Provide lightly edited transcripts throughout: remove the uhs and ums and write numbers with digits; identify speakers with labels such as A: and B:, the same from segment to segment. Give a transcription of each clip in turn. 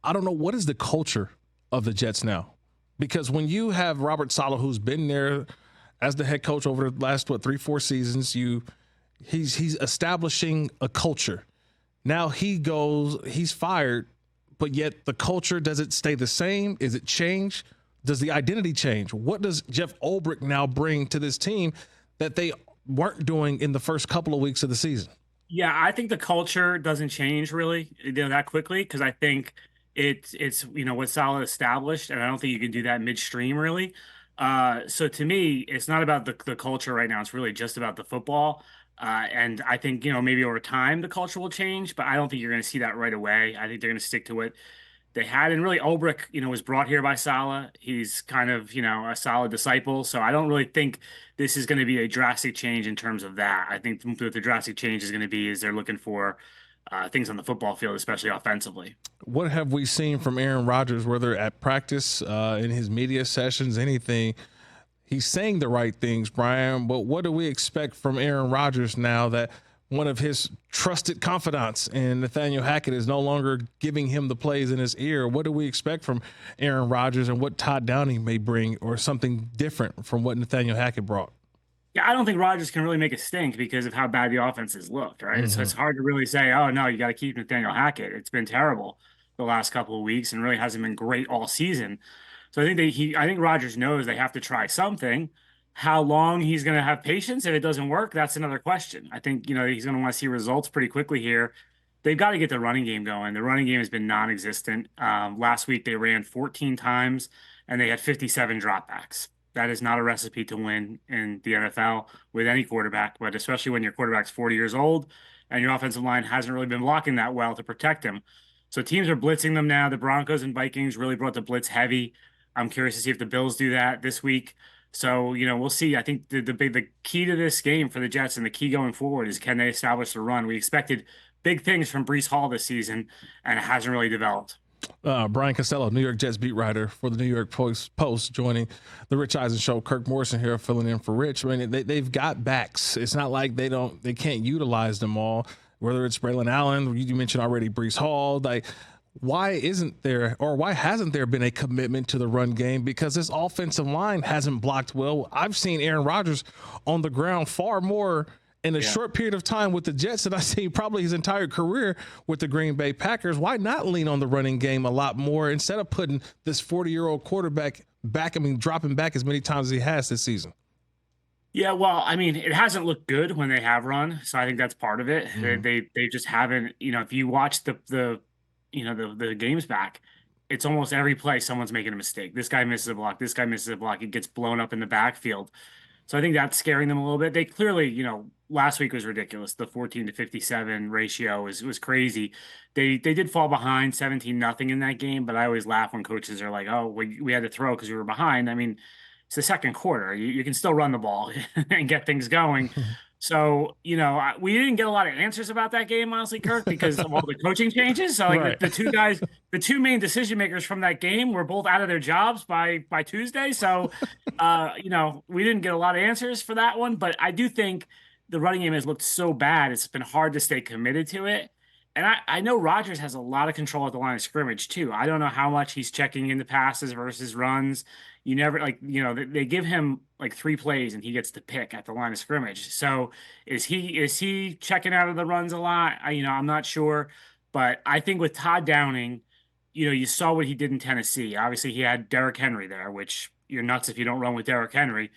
A: I don't know, what is the culture of the Jets now? Because when you have Robert Saleh, who's been there as the head coach over the last, 3-4 seasons, he's establishing a culture. Now he's fired, but yet the culture, does it stay the same? Is it change? Does the identity change? What does Jeff Ulbrich now bring to this team that they weren't doing in the first couple of weeks of the season?
B: Yeah, I think the culture doesn't change really that quickly, because I think it's what Salah established, and I don't think you can do that midstream really. So to me, it's not about the culture right now. It's really just about the football. And I think maybe over time the culture will change, but I don't think you're going to see that right away. I think they're going to stick to what they had. And really, Ulbrich, was brought here by Salah. He's kind of, a solid disciple. So I don't really think this is going to be a drastic change in terms of that. I think what the drastic change is going to be is they're looking for things on the football field, especially offensively.
A: What have we seen from Aaron Rodgers, whether at practice, in his media sessions, anything? He's saying the right things, Brian, but what do we expect from Aaron Rodgers now that one of his trusted confidants and Nathaniel Hackett is no longer giving him the plays in his ear? What do we expect from Aaron Rodgers and what Todd Downing may bring, or something different from what Nathaniel Hackett brought?
B: Yeah, I don't think Rodgers can really make a stink because of how bad the offense has looked, right?
A: Mm-hmm.
B: So it's hard to really say, oh, no, you got to keep Nathaniel Hackett. It's been terrible the last couple of weeks and really hasn't been great all season. So I think Rodgers knows they have to try something. How long he's going to have patience if it doesn't work, that's another question. I think, he's going to want to see results pretty quickly here. They've got to get the running game going. The running game has been non-existent. Last week they ran 14 times and they had 57 dropbacks. That is not a recipe to win in the NFL with any quarterback, but especially when your quarterback's 40 years old and your offensive line hasn't really been blocking that well to protect him. So teams are blitzing them now. The Broncos and Vikings really brought the blitz heavy. I'm curious to see if the Bills do that this week. So, we'll see. I think the key to this game for the Jets and the key going forward is, can they establish the run? We expected big things from Breece Hall this season, and it hasn't really developed.
A: Brian Costello, New York Jets beat writer for the New York Post, joining the Rich Eisen Show. Kirk Morrison here filling in for Rich. I mean, they've got backs. It's not like they can't utilize them all, whether it's Braylon Allen, you mentioned already Breece Hall. Why hasn't there been a commitment to the run game? Because this offensive line hasn't blocked well. I've seen Aaron Rodgers on the ground far more in a short period of time with the Jets than I've seen probably his entire career with the Green Bay Packers. Why not lean on the running game a lot more instead of putting this 40-year-old quarterback back? dropping back as many times as he has this season.
B: Yeah, well, I mean, it hasn't looked good when they have run, so I think that's part of it. Mm-hmm. They just haven't. If you watch the games back, it's almost every play someone's making a mistake. This guy misses a block. This guy misses a block. It gets blown up in the backfield. So I think that's scaring them a little bit. They clearly, last week was ridiculous. The 14-57 ratio was crazy. They did fall behind 17-0 in that game, but I always laugh when coaches are like, oh, we had to throw because we were behind. I mean, it's the second quarter. You can still run the ball and get things going. So, we didn't get a lot of answers about that game, honestly, Kirk, because of all the coaching changes. So, right. the two main decision makers from that game were both out of their jobs by Tuesday. So, we didn't get a lot of answers for that one. But I do think the running game has looked so bad, it's been hard to stay committed to it. And I know Rodgers has a lot of control at the line of scrimmage, too. I don't know how much he's checking into passes versus runs. You never they give him 3 plays and he gets to pick at the line of scrimmage. So is he checking out of the runs a lot? I'm not sure, but I think with Todd Downing, you saw what he did in Tennessee. Obviously he had Derrick Henry there, which you're nuts if you don't run with Derrick Henry.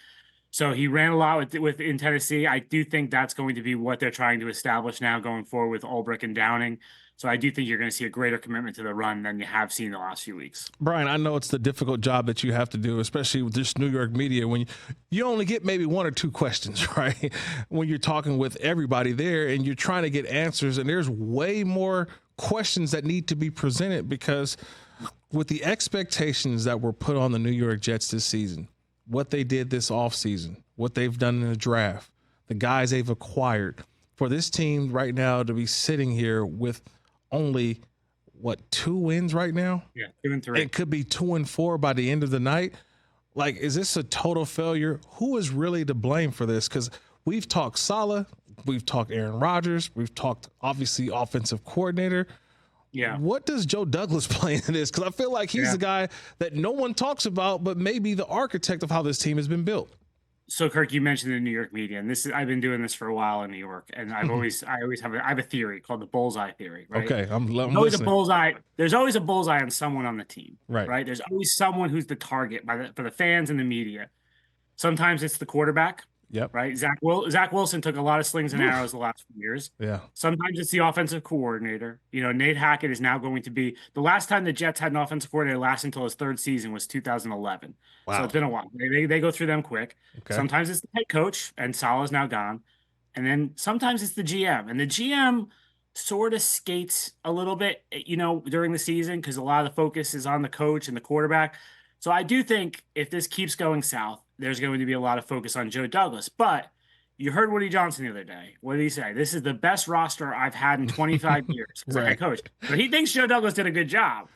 B: So he ran a lot with in Tennessee. I do think that's going to be what they're trying to establish now going forward with Ulbrich and Downing. So I do think you're going to see a greater commitment to the run than you have seen the last few weeks.
A: Brian, I know it's the difficult job that you have to do, especially with this New York media, when you only get maybe 1 or 2 questions, right? When you're talking with everybody there and you're trying to get answers, and there's way more questions that need to be presented, because with the expectations that were put on the New York Jets this season, what they did this offseason, what they've done in the draft, the guys they've acquired, for this team right now to be sitting here with only 2 wins right now?
B: Yeah, 2 and 3.
A: It could be 2 and 4 by the end of the night. Is this a total failure? Who is really to blame for this? Because we've talked Saleh, we've talked Aaron Rodgers, we've talked obviously offensive coordinator.
B: Yeah.
A: What does Joe Douglas play in this? Because I feel like he's the guy that no one talks about, but maybe the architect of how this team has been built.
B: So, Kirk, you mentioned the New York media, and I've been doing this for a while in New York, and I always have a theory called the bullseye theory, right?
A: Okay, I'm
B: always
A: listening.
B: a bullseye. There's always a bullseye on someone on the team,
A: Right.
B: right? There's always someone who's the target for the fans and the media. Sometimes it's the quarterback.
A: Yep.
B: Right. Zach Wilson took a lot of slings and arrows the last few years.
A: Yeah.
B: Sometimes it's the offensive coordinator. Nate Hackett is now going to be the last time the Jets had an offensive coordinator last until his third season was 2011.
A: Wow.
B: So it's been a while. They go through them quick.
A: Okay.
B: Sometimes it's the head coach, and Saleh's now gone. And then sometimes it's the GM. And the GM sort of skates a little bit, during the season because a lot of the focus is on the coach and the quarterback. So I do think if this keeps going south, there's going to be a lot of focus on Joe Douglas. But you heard Woody Johnson the other day. What did he say? This is the best roster I've had in 25 years as a head coach. But he thinks Joe Douglas did a good job.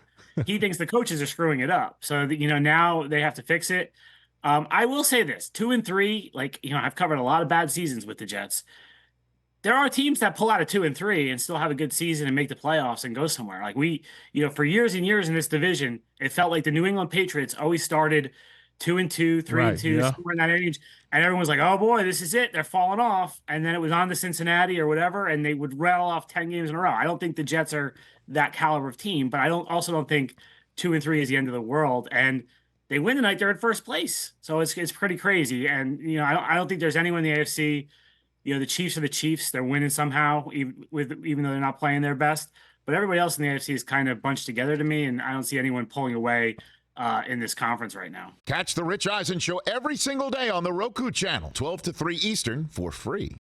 B: He thinks the coaches are screwing it up. So, now they have to fix it. I will say this, 2-3, I've covered a lot of bad seasons with the Jets. There are teams that pull out of 2-3 and still have a good season and make the playoffs and go somewhere. Like for years and years in this division, it felt like the New England Patriots always started 2-2, 3-2, somewhere in that range. And everyone was like, oh boy, this is it. They're falling off. And then it was on to Cincinnati or whatever, and they would rattle off 10 games in a row. I don't think the Jets are that caliber of team, but I also don't think 2-3 is the end of the world. And they win tonight, they're in first place. So it's pretty crazy. And, I don't think there's anyone in the AFC. The Chiefs are the Chiefs. They're winning somehow, even though they're not playing their best. But everybody else in the AFC is kind of bunched together to me, and I don't see anyone pulling away in this conference right now.
C: Catch the Rich Eisen Show every single day on the Roku Channel, 12 to 3 Eastern, for free.